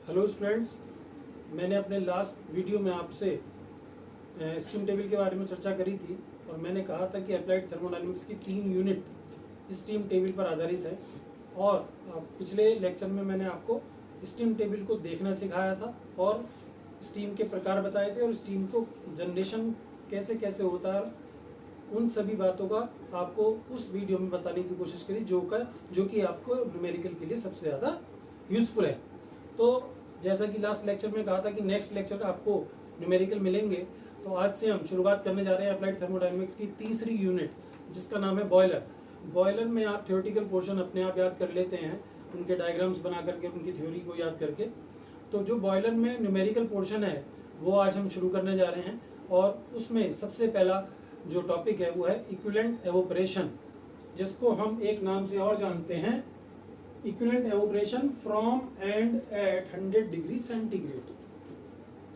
Hello students, मैंने अपने last video में आपसे स्टीम टेबल के बारे में चर्चा करी थी और मैंने कहा था कि अप्लाइड थर्मोडायनेमिक्स की 3 यूनिट स्टीम टेबल पर आधारित है। और पिछले लेक्चर में मैंने आपको स्टीम टेबल को देखना सिखाया था और स्टीम के प्रकार बताए थे और स्टीम को जनरेशन कैसे कैसे होता है, उन सभी बातों का आपको उस वीडियो में बताने की कोशिश करी जो कि आपको न्यूमेरिकल के लिए सबसे ज़्यादा यूज़फुल है। तो जैसा कि लास्ट लेक्चर में कहा था कि नेक्स्ट लेक्चर आपको न्यूमेरिकल मिलेंगे, तो आज से हम शुरुआत करने जा रहे हैं अप्लाइड थर्मोडायनेमिक्स की तीसरी यूनिट, जिसका नाम है बॉयलर। बॉयलर में आप थ्योरेटिकल पोर्शन अपने आप याद कर लेते हैं, उनके डायग्राम्स बना करके, उनकी थ्योरी को याद करके। तो जो बॉयलर में न्यूमेरिकल पोर्शन है वो आज हम शुरू करने जा रहे हैं और उसमें सबसे पहला जो टॉपिक है वो है इक्विवेलेंट एवोपरेशन, जिसको हम एक नाम से और जानते हैं equivalent evaporation from and at 100 degree centigrade,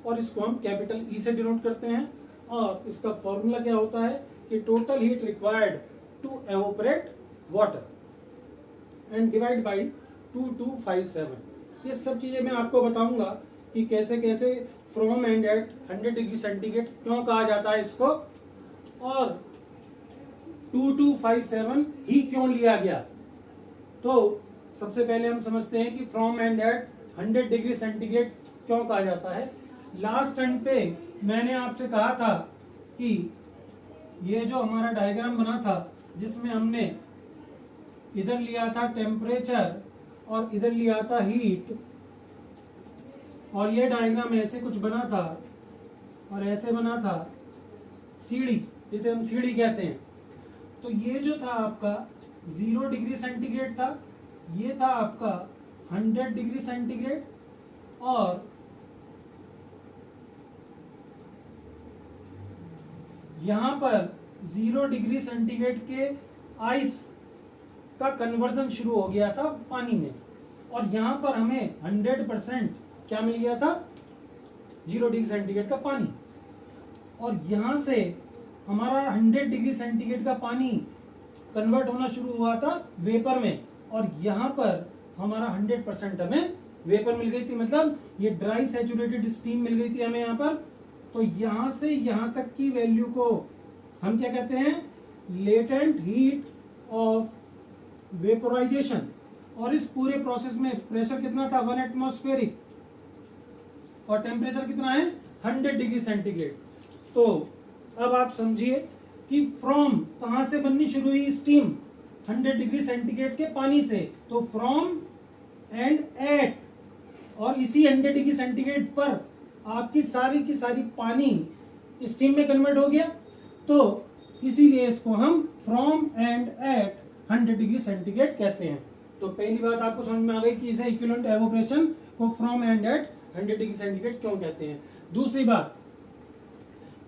और इसको हम कैपिटल ई से डिनोट करते हैं। और इसका फॉर्मूला क्या होता है कि total heat required to evaporate water and divide by 2257। ये सब चीजें मैं आपको बताऊंगा कि कैसे कैसे from and at 100 degree centigrade क्यों कहा जाता है इसको, और 2257 ही क्यों लिया गया। तो सबसे पहले हम समझते हैं कि from and at 100 degree centigrade क्यों कहा जाता है। लास्ट एंड पे मैंने आपसे कहा था कि ये जो हमारा डायग्राम बना था, जिसमें हमने इधर लिया था टेम्परेचर और इधर लिया था हीट, और ये डायग्राम ऐसे कुछ बना था और ऐसे बना था सीढ़ी, जिसे हम सीढ़ी कहते हैं। तो ये जो था आपका 0 डिग्री सेंटीग्रेड था, ये था आपका 100 डिग्री सेंटीग्रेड, और यहां पर 0 डिग्री सेंटीग्रेड के आइस का कन्वर्जन शुरू हो गया था पानी में, और यहां पर हमें 100% क्या मिल गया था, 0 डिग्री सेंटीग्रेड का पानी। और यहां से हमारा 100 डिग्री सेंटीग्रेड का पानी कन्वर्ट होना शुरू हुआ था वेपर में, और यहाँ पर हमारा 100% हमें वेपर मिल गई थी, मतलब ये ड्राई सैचुरेटेड स्टीम मिल गई थी हमें यहाँ पर। तो यहाँ से यहाँ तक की वैल्यू को हम क्या कहते हैं, लेटेंट हीट ऑफ वेपोराइजेशन। और इस पूरे प्रोसेस में प्रेशर कितना था, 1 एटमॉस्फेरिक, और टेम्परेचर कितना है, 100 डिग्री सेंटीग्रेड। तो अब आप समझिए कि फ्रॉम कहां से बननी शुरू हुई स्टीम, 100 डिग्री सेंटीग्रेड के पानी से। तो फ्रॉम एंड एट, और इसी 100 डिग्री सेंटीग्रेड पर आपकी सारी की सारी पानी स्टीम में कन्वर्ट हो गया। तो इसीलिए इसको हम from and at 100 degree centigrade कहते हैं। तो पहली बात आपको समझ में आ गई कि इसे इक्विवेलेंट एवोपरेशन को from and at 100 degree centigrade क्यों कहते हैं। दूसरी बात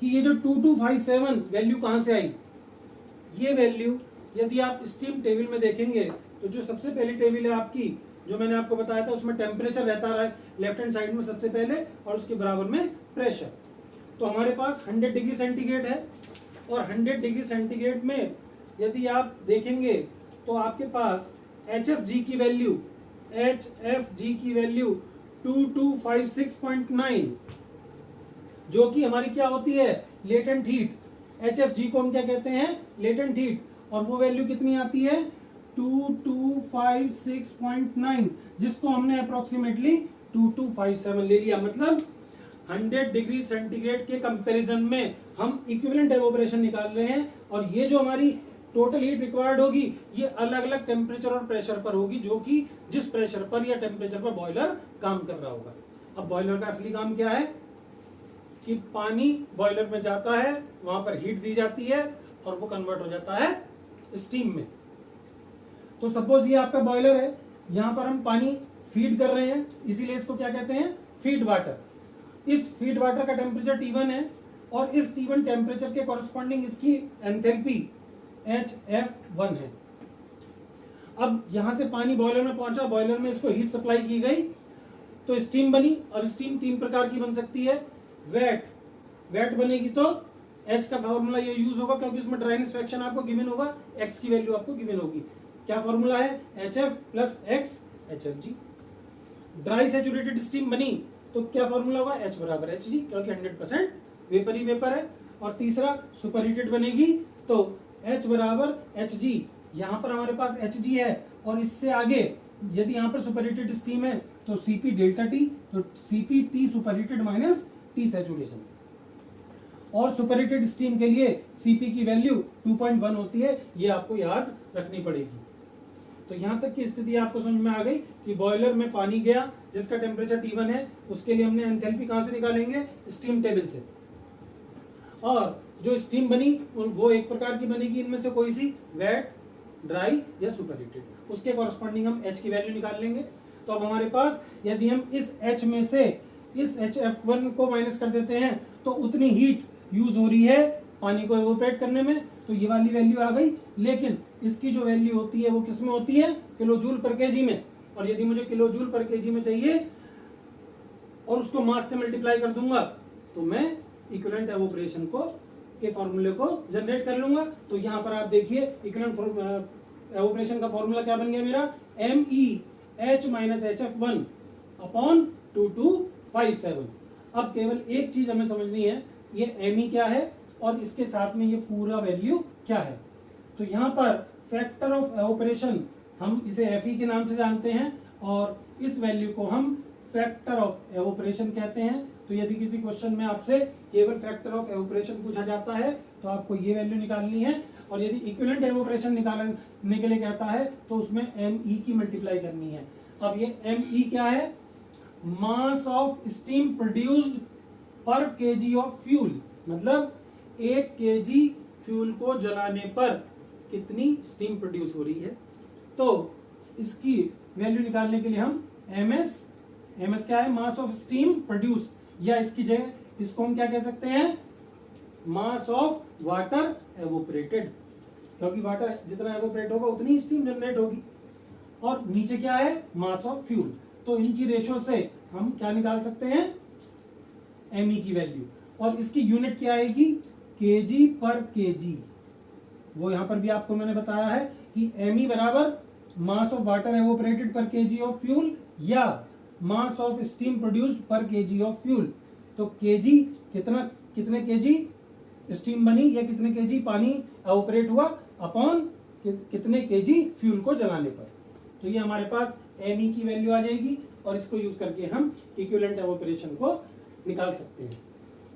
कि ये जो 2257 वैल्यू कहां से आई, ये वैल्यू यदि आप स्टीम टेबल में देखेंगे तो जो सबसे पहली टेबल है आपकी, जो मैंने आपको बताया था, उसमें टेम्परेचर रहता है लेफ्ट हैंड साइड में सबसे पहले, और उसके बराबर में प्रेशर। तो हमारे पास 100 डिग्री सेंटीग्रेड है, और 100 डिग्री सेंटीग्रेड में यदि आप देखेंगे तो आपके पास HFG की वैल्यू 2256.9, जो कि हमारी क्या होती है, लेटेंट हीट। HFG को हम क्या कहते हैं, लेटेंट हीट, और वो वैल्यू कितनी आती है, 2256.9, जिसको हमने अप्रोक्सीमेटली 2257 ले लिया। मतलब 100 डिग्री सेंटीग्रेड के कंपैरिजन में हम इक्विवेलेंट एवोपरेशन निकाल रहे हैं, और ये जो हमारी टोटल हीट रिक्वायर्ड होगी ये अलग अलग टेम्परेचर और प्रेशर पर होगी, जो कि जिस प्रेशर पर या टेम्परेचर पर बॉयलर काम कर रहा होगा। अब बॉयलर का असली काम क्या है कि पानी बॉयलर में जाता है, वहां पर हीट दी जाती है और वो कन्वर्ट हो जाता है स्टीम में। तो सपोज ये आपका बॉयलर है, यहां पर हम पानी फीड कर रहे हैं, इसीलिए इसको क्या कहते हैं, फीड वाटर। इस फीड वाटर का टेम्परेचर T1 है, और इस T1 टेम्परेचर के कॉरस्पॉन्डिंग इसकी एंथैल्पी HF1 है। अब यहां से पानी बॉयलर में पहुंचा, बॉयलर में इसको हीट सप्लाई की गई तो स्टीम बनी। और स्टीम 3 प्रकार की बन सकती है। वेट बनेगी तो H का फॉर्मूला ये यूज होगा, क्योंकि इसमें ड्राइनेस फ्रैक्शन आपको गिवन होगा, X की वैल्यू आपको गिवन होगी। क्या फॉर्मूला है, HF plus X HFG। Dry saturated steam बनी तो क्या फॉर्मूला होगा, H बराबर एच जी, क्योंकि 100% वेपर ही वेपर है। और तीसरा सुपर हीटेड बनेगी तो H बराबर एच जी, यहाँ पर हमारे पास एच जी है, और इससे आगे यदि यहाँ पर सुपर हीटेड स्टीम है तो Cp डेल्टा टी, तो Cp T super heated minus T saturation. और सुपर हीटेड स्टीम के लिए Cp की वैल्यू 2.1 होती है, ये आपको याद रखनी पड़ेगी। तो यहाँ तक की स्थिति आपको समझ में आ गई कि बॉयलर में पानी गया जिसका टेम्परेचर T1 है, उसके लिए हमने एंथैल्पी कहाँ से निकालेंगे, स्टीम टेबल से। और जो स्टीम बनी वो एक प्रकार की बनेगी, इनमें से कोई सी, वेट, ड्राई या सुपर हीटेड, उसके कॉरस्पॉन्डिंग हम H की वैल्यू निकाल लेंगे। तो अब हमारे पास यदि हम इस H में से इस HF1 को माइनस कर देते हैं तो उतनी हीट यूज हो रही है पानी को एवोपरेट करने में, तो ये वाली वैल्यू आ गई। लेकिन इसकी जो वैल्यू होती है वो किस में होती है, किलो जूल पर केजी में। और यदि मुझे किलो जूल पर केजी में चाहिए और उसको मास से मल्टीप्लाई कर दूंगा तो मैं इक्विवेलेंट एवोपरेशन को के फॉर्मूले को जनरेट कर लूंगा। तो यहाँ पर आप देखिए इक्विवेलेंट एवोपरेशन का फॉर्मूला क्या बन गया मेरा, MEH माइनस HF1 अपॉन 2257। अब केवल एक चीज हमें समझनी है, ये Me क्या है और इसके साथ में ये पूरा वैल्यू क्या है। तो यहाँ पर फैक्टर ऑफ एवोपरेशन हम इसे Fe के नाम से जानते हैं और इस वैल्यू को हम फैक्टर ऑफ एवोपरेशन कहते हैं। तो यदि किसी क्वेश्चन में आपसे केवल फैक्टर ऑफ एवोपरेशन पूछा जाता है तो आपको ये वैल्यू निकालनी है, और यदि इक्विवेलेंट एवोपरेशन निकालने के लिए कहता है तो उसमें Me की मल्टीप्लाई करनी है। अब ये Me क्या है, मास ऑफ स्टीम प्रोड्यूस्ड पर केजी ऑफ फ्यूल, मतलब 1 केजी फ्यूल को जलाने पर कितनी स्टीम प्रोड्यूस हो रही है। तो इसकी वैल्यू निकालने के लिए हम MS क्या है, मास ऑफ स्टीम प्रोड्यूस, या इसकी जगह इसको हम क्या कह सकते हैं, मास ऑफ वाटर एवोपरेटेड, क्योंकि वाटर जितना एवोपरेट होगा उतनी स्टीम जनरेट होगी। और नीचे क्या है, मास ऑफ फ्यूल। तो इनकी रेशो से हम क्या निकाल सकते हैं, Me की वैल्यू, और इसकी यूनिट क्या आएगी, केजी पर केजी। वो यहां पर भी आपको मैंने बताया है कि Me बराबर मास ऑफ वाटर एवोपरेटेड पर केजी ऑफ फ्यूल या मास ऑफ स्टीम प्रोड्यूस्ड पर केजी ऑफ फ्यूल। तो केजी कितने केजी स्टीम बनी या कितने केजी पानी एवोपरेट हुआ अपॉन कितने केजी फ्यूल को जलाने पर। तो ये हमारे पास Me की वैल्यू आ जाएगी और इसको यूज करके हम इक्विवेलेंट एवोपरेशन को निकाल सकते हैं।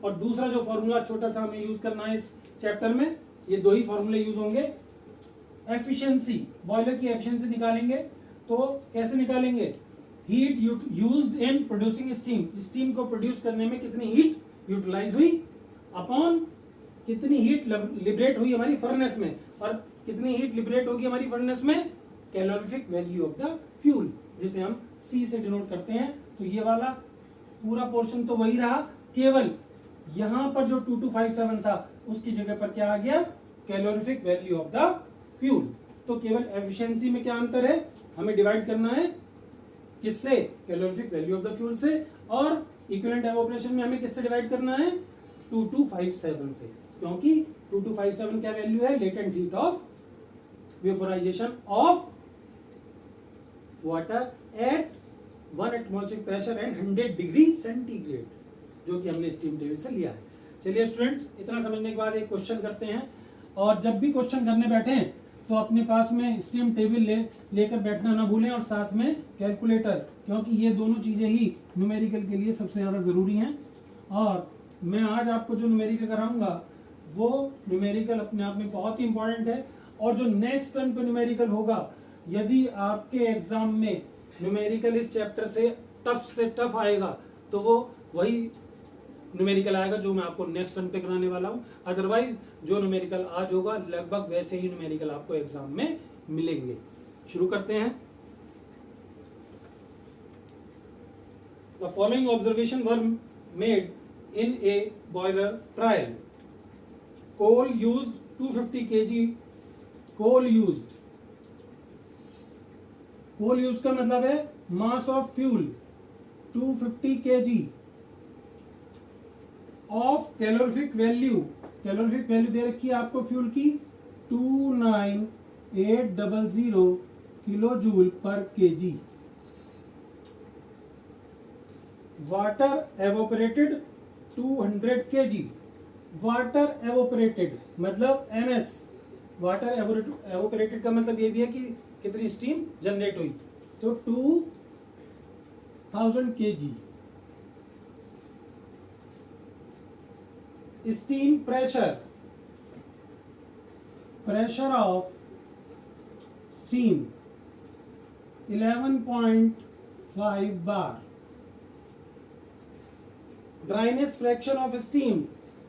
और दूसरा जो फॉर्मूला छोटा सा हमें यूज करना है इस चैप्टर में, ये दो ही फॉर्मूले यूज होंगे। एफिशिएंसी, बॉयलर की एफिशिएंसी निकालेंगे तो कैसे निकालेंगे, heat used in producing steam, steam को प्रोड्यूस करने में कितनी हीट यूटिलाइज हुई अपॉन कितनी हीट लिबरेट हुई हमारी फर्नेस में, और कितनी हीट लिबरेट होगी हमारी फर्नेस में, calorific value of the fuel, जिसे हम C से डिनोट करते हैं। तो ये वाला पूरा पोर्शन तो वही रहा, केवल यहां पर जो 2257 था उसकी जगह पर क्या आ गया, calorific value of the fuel. तो केवल एफिशिएंसी में क्या अंतर है, हमें डिवाइड करना है किससे, calorific value of the fuel से, और इक्विवेलेंट एवोपरेशन में हमें किससे डिवाइड करना है, 2257 से, क्योंकि 2257 क्या वैल्यू है, latent heat of vaporisation of water at 1 atmospheric pressure and 100 degree centigrade, जो कि हमने स्टीम टेबल से लिया है। चलिए स्टूडेंट्स, इतना समझने के बाद एक क्वेश्चन करते हैं, और जब भी क्वेश्चन करने बैठे तो अपने पास में स्टीम टेबल लेकर बैठना ना भूलें, और साथ में कैलकुलेटर, क्योंकि ये दोनों चीजें ही न्यूमेरिकल के लिए सबसे ज्यादा जरूरी हैं। और मैं आज आपको जो न्यूमेरिकल कराऊंगा वो न्यूमेरिकल अपने आप में बहुत ही इंपॉर्टेंट है, और जो नेक्स्ट टर्म पे न्यूमेरिकल होगा, यदि आपके एग्जाम में न्यूमेरिकल इस चैप्टर से टफ आएगा तो वो वही न्यूमेरिकल आएगा जो मैं आपको नेक्स्ट टर्म पे कराने वाला हूं। अदरवाइज जो न्यूमेरिकल आज होगा लगभग वैसे ही न्यूमेरिकल आपको एग्जाम में मिलेंगे। शुरू करते हैं। The following observation were made in a boiler trial. Coal used 250 kg coal use का मतलब है mass of fuel 250 kg of calorific value दे रखी है आपको फ्यूल की 29800 kilojoule per kg. Water evaporated 200 kg। Water evaporated मतलब ms। Water एवोपरेटेड का मतलब ये भी है कि कितनी स्टीम जनरेट हुई, तो 2000 kg। Steam pressure, pressure of steam 11.5 bar. Dryness fraction of steam,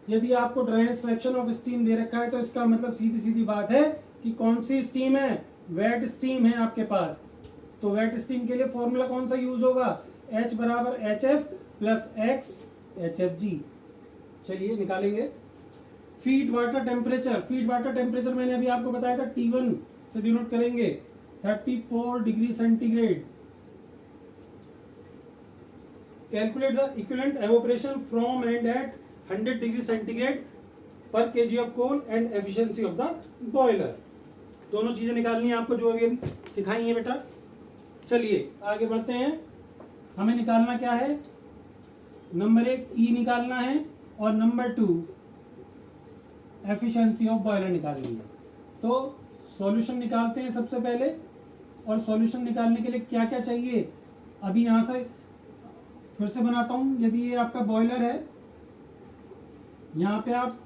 यदि आपको ड्राइनेस फ्रैक्शन ऑफ स्टीम दे रखा है तो इसका मतलब सीधी सीधी बात है कि कौन सी स्टीम है, वेट स्टीम है आपके पास। तो वेट स्टीम के लिए फॉर्मूला कौन सा यूज होगा, H बराबर HF प्लस X HFG। चलिए निकालेंगे। Feed water temperature, feed water temperature मैंने अभी आपको बताया था T1 से डिनोट करेंगे, 34 degree centigrade. Calculate the equivalent evaporation from and at 100 degree centigrade per kg of coal and efficiency of the boiler. दोनों चीजें निकालनी है आपको जो अभी सिखाई है बेटा। चलिए आगे बढ़ते हैं। हमें निकालना क्या है, नंबर 1 ई निकालना है और नंबर 2 एफिशिएंसी ऑफ बॉयलर निकालनी है। तो सॉल्यूशन निकालते हैं सबसे पहले, और सॉल्यूशन निकालने के लिए क्या क्या चाहिए अभी यहां से फिर से बनाता हूं। यदि ये आपका बॉयलर है, यहां पे आप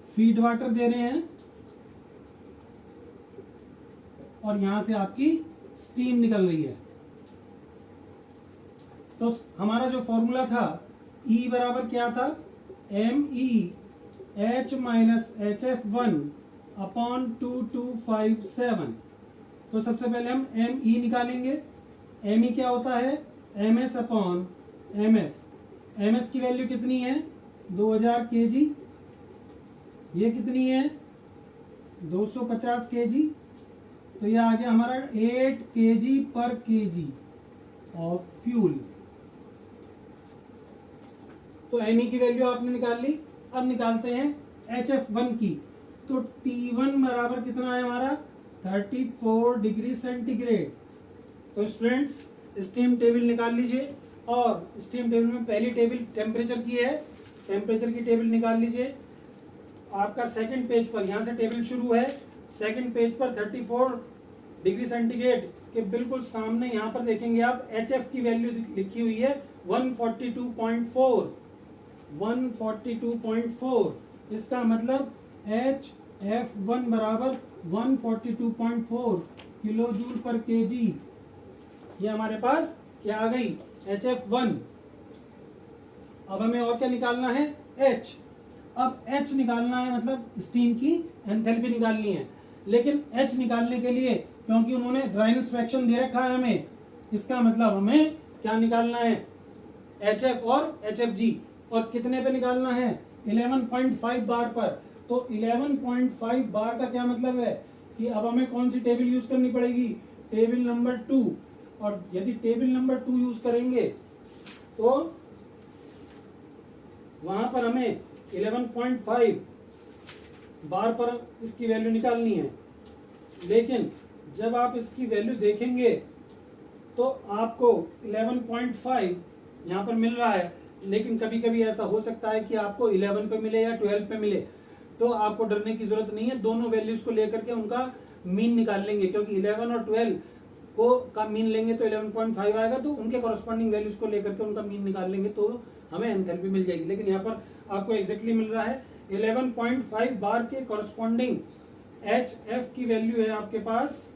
फीड वाटर दे रहे हैं और यहां से आपकी स्टीम निकल रही है, तो हमारा जो फॉर्मूला था E बराबर क्या था, MEH माइनस HF1 अपॉन 2257। तो सबसे पहले हम ME निकालेंगे। ME क्या होता है, MS अपॉन MF। MS की वैल्यू कितनी है 2000 kg, ये कितनी है 250 kg, तो ये आ गया हमारा 8 kg पर kg ऑफ फ्यूल। तो ME की वैल्यू आपने निकाल ली। अब निकालते हैं HF1 की। तो T1 बराबर कितना है हमारा 34 डिग्री सेंटीग्रेड। तो स्टूडेंट्स स्टीम टेबल निकाल लीजिए, और स्टीम टेबल में पहली टेबल टेम्परेचर की है, टेम्परेचर की टेबल निकाल लीजिए। आपका सेकंड पेज पर, यहाँ से टेबल शुरू है, सेकंड पेज पर 34 डिग्री सेंटीग्रेड के बिल्कुल सामने यहाँ पर देखेंगे आप HF की वैल्यू लिखी हुई है 142.4। 142.4 इसका मतलब HF1 बराबर 142.4 किलो जूल पर केजी। ये हमारे पास क्या आ गई HF1। अब हमें और क्या निकालना है, H। अब H निकालना है मतलब स्टीम की एंथैल्पी निकालनी है, लेकिन H निकालने के लिए क्योंकि उन्होंने ड्राइनेस फ्रैक्शन दे रखा है हमें, इसका मतलब हमें क्या निकालना है HF और HFG। और कितने पे निकालना है 11.5 बार पर। तो 11.5 बार का क्या मतलब है कि अब हमें कौन सी टेबल यूज करनी पड़ेगी, टेबल नंबर 2। और यदि टेबल नंबर 2 यूज करेंगे तो वहां पर हमें 11.5 बार पर इसकी वैल्यू निकालनी है। लेकिन जब आप इसकी वैल्यू देखेंगे तो आपको 11.5 यहाँ पर मिल रहा है, लेकिन कभी कभी ऐसा हो सकता है कि आपको 11 पे मिले या 12 पे मिले। तो आपको डरने की जरूरत नहीं है, दोनों वैल्यूज को लेकर के उनका मीन निकाल लेंगे, क्योंकि 11 और 12 को का मीन लेंगे तो 11.5 आएगा, तो उनके कॉरस्पॉन्डिंग वैल्यूज को लेकर के उनका मीन निकाल लेंगे तो हमें एंथैल्पी मिल जाएगी। लेकिन यहाँ पर आपको एग्जैक्टली मिल रहा है 11.5 बार के कॉरस्पॉन्डिंग HF की वैल्यू है आपके पास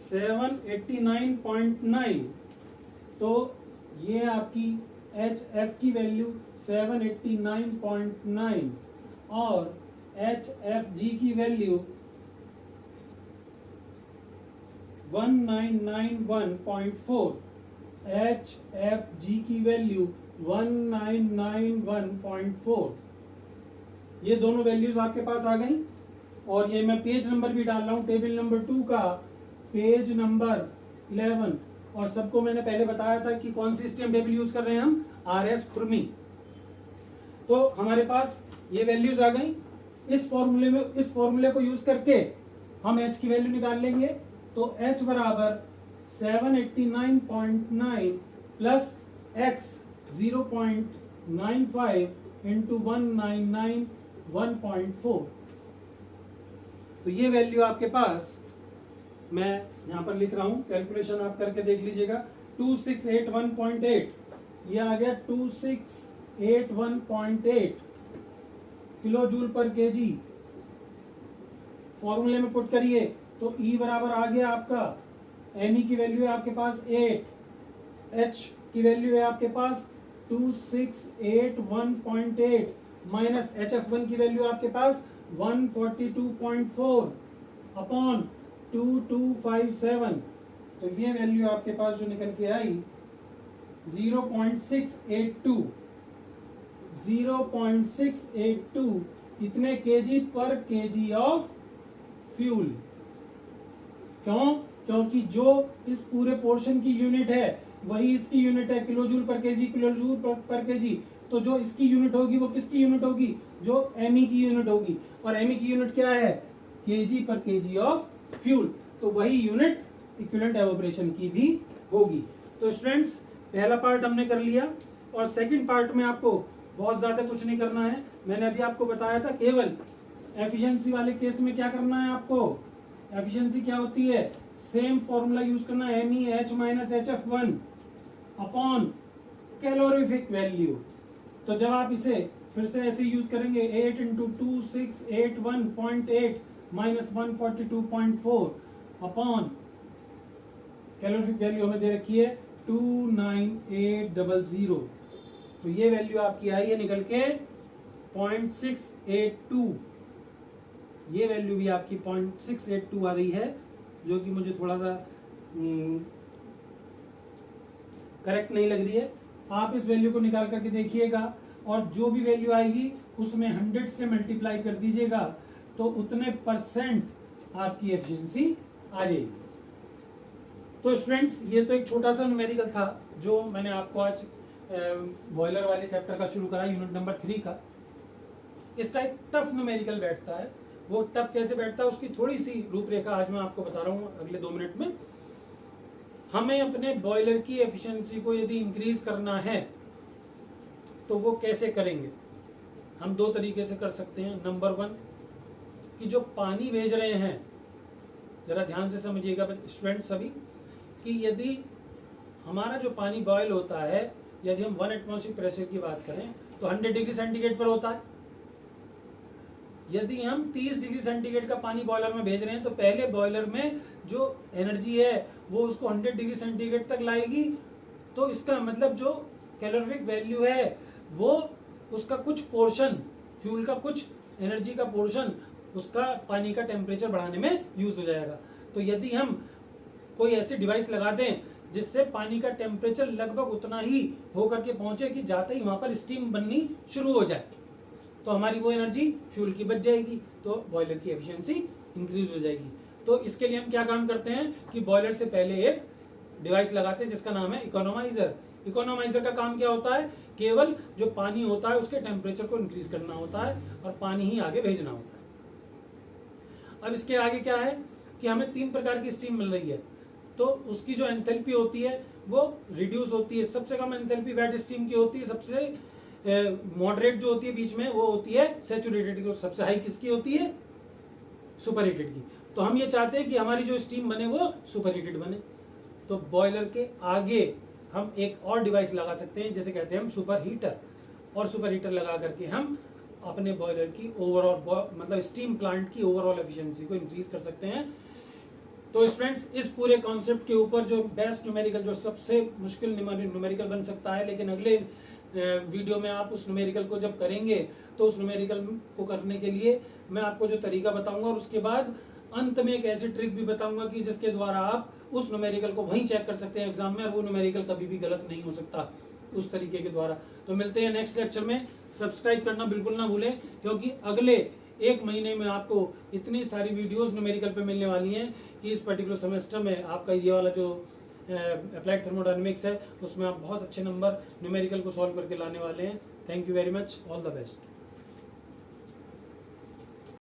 789.9। तो ये आपकी HF की वैल्यू 789.9 और HFG की वैल्यू 1991.4। HFG की वैल्यू 1991.4। ये दोनों वैल्यूज आपके पास आ गई। और ये मैं पेज नंबर भी डाल रहा हूँ, टेबल नंबर 2 का पेज नंबर 11। और सबको मैंने पहले बताया था कि कौन सी स्टीम टेबल यूज कर रहे हैं हम, RS खुरमी। तो हमारे पास ये वैल्यूज आ गई। इस फॉर्मूले को यूज करके हम H की वैल्यू निकाल लेंगे। तो H बराबर 789.9 प्लस X 0.95 इंटू 199 1.4। तो ये वैल्यू आपके पास, मैं यहाँ पर लिख रहा हूँ, कैलकुलेशन आप करके देख लीजिएगा। 2681.8, ये आ गया 2681.8 किलो जूल पर केजी। फॉर्मूले में पुट करिए तो E बराबर आ गया आपका, Me की वैल्यू है आपके पास 8, H की वैल्यू है आपके पास 2681.8 माइनस HF1 की वैल्यू आपके पास 142.4 अपॉन 2257। तो ये वैल्यू आपके पास जो निकल के आई 0.682 इतने केजी पर केजी ऑफ फ्यूल। क्यों? क्योंकि जो इस पूरे पोर्शन की यूनिट है वही इसकी यूनिट है, kilo joule per KG, kilo joule per KG. तो जो इसकी यूनिट होगी वो किसकी यूनिट होगी? जो एमई की यूनिट होगी। और एमई की यूनिट क्या है? केजी पर केजी ऑफ फ्यूल। तो वही यूनिट इक्विवेलेंट एवोपरेशन की भी होगी। तो स्टूडेंट्स, पहला पार्ट हमने कर लिया और सेकंड पार्ट में आपको बहुत ज्यादा कुछ नहीं करना है। मैंने अभी आपको बताया था केवल एफिशिएंसी वाले केस में क्या करना है आपको। एफिशिएंसी क्या होती है? सेम फॉर्मूला यूज करना है, MEH minus HF1 upon calorific value. तो जब आप इसे फिर से ऐसे यूज करेंगे 8 into 2681.8 minus 142.4 upon calorific value हमें दे रखी है 29800। तो ये वैल्यू आपकी आई है निकल के 0.682। ये वैल्यू भी आपकी 0.682 आ रही है, जो कि मुझे थोड़ा सा करेक्ट नहीं लग रही है। आप इस वैल्यू को निकाल करके देखिएगा और जो भी वैल्यू आएगी उसमें 100 से मल्टीप्लाई कर दीजिएगा तो उतने परसेंट आपकी एफिशिएंसी आ जाएगी। तो स्टूडेंट्स, ये तो एक छोटा सा न्यूमेरिकल था जो मैंने आपको आज बॉयलर वाले चैप्टर का शुरू करा, यूनिट नंबर 3 का। इसका एक टफ न्यूमेरिकल बैठता है। वो टफ कैसे बैठता है उसकी थोड़ी सी रूपरेखा आज मैं आपको बता रहा हूँ अगले 2 मिनट में। हमें अपने बॉयलर की एफिशिएंसी को यदि इंक्रीज करना है तो वो कैसे करेंगे? हम 2 तरीके से कर सकते हैं। नंबर 1 कि जो पानी भेज रहे हैं, जरा ध्यान से समझिएगा स्टूडेंट सभी, कि यदि हमारा जो पानी बॉयल होता है, यदि हम 1 एटमॉस्फेरिक प्रेशर की बात करें तो 100 डिग्री सेंटीग्रेड पर होता है। यदि हम 30 डिग्री सेंटीग्रेड का पानी बॉयलर में भेज रहे हैं तो पहले बॉयलर में जो एनर्जी है वो उसको 100 डिग्री सेंटीग्रेड तक लाएगी। तो इसका मतलब जो कैलोरीफिक वैल्यू है वो उसका कुछ पोर्शन, फ्यूल का कुछ एनर्जी का पोर्शन उसका पानी का टेम्परेचर बढ़ाने में यूज हो जाएगा। तो यदि हम कोई ऐसी डिवाइस लगा दें जिससे पानी का टेम्परेचर लगभग उतना ही होकर के पहुंचे कि जाते ही वहां पर स्टीम बननी शुरू हो जाए, तो हमारी वो एनर्जी फ्यूल की बच जाएगी, तो बॉयलर की एफिशिएंसी इंक्रीज हो जाएगी। तो इसके लिए हम क्या काम करते हैं कि बॉयलर से पहले एक डिवाइस लगाते हैं जिसका नाम है इकोनोमाइजर। इकोनोमाइजर का काम क्या होता है? केवल जो पानी होता है उसके टेम्परेचर को इंक्रीज करना होता है और पानी ही आगे भेजना होता है। अब इसके आगे क्या है कि हमें 3 प्रकार की स्टीम मिल रही है, तो उसकी जो एंथैल्पी होती है वो रिड्यूस होती है। सबसे कम एंथैल्पी वेट स्टीम की होती है, सबसे मॉडरेट जो होती है बीच में वो होती है सैचुरेटेड की, सबसे हाई किसकी होती है? सुपर हीटेड की। तो हम ये चाहते हैं कि हमारी जो स्टीम बने वो सुपर हीटेड बने। तो बॉयलर के आगे हम एक और डिवाइस लगा सकते हैं, जैसे कहते हैं हम सुपर हीटर। और सुपर हीटर लगा करके हम अपने बॉयलर की ओवरऑल मतलब स्टीम प्लांट की ओवरऑल एफिशिएंसी को इंक्रीज कर सकते हैं। तो स्टूडेंट्स, इस पूरे कॉन्सेप्ट के ऊपर जो बेस्ट न्यूमेरिकल, जो सबसे मुश्किल न्यूमेरिकल बन सकता है, लेकिन अगले वीडियो में आप उस न्यूमेरिकल को जब करेंगे तो उस न्यूमेरिकल को करने के लिए मैं आपको जो तरीका बताऊंगा और उसके बाद अंत में एक ऐसी ट्रिक भी बताऊंगा कि जिसके द्वारा आप उस न्यूमेरिकल को वहीं चेक कर सकते हैं एग्जाम में, और वो न्यूमेरिकल कभी भी गलत नहीं हो सकता उस तरीके के द्वारा। तो मिलते हैं नेक्स्ट लेक्चर में। सब्सक्राइब करना बिल्कुल ना भूलें, क्योंकि अगले 1 महीने में आपको इतनी सारी वीडियोस न्यूमेरिकल पे मिलने वाली हैं कि इस पर्टिकुलर सेमेस्टर में आपका ये वाला जो अप्लाइड थर्मोडायनेमिक्स है उसमें आप बहुत अच्छे नंबर न्यूमेरिकल को सॉल्व करके लाने वाले हैं। Thank you very much, all the best.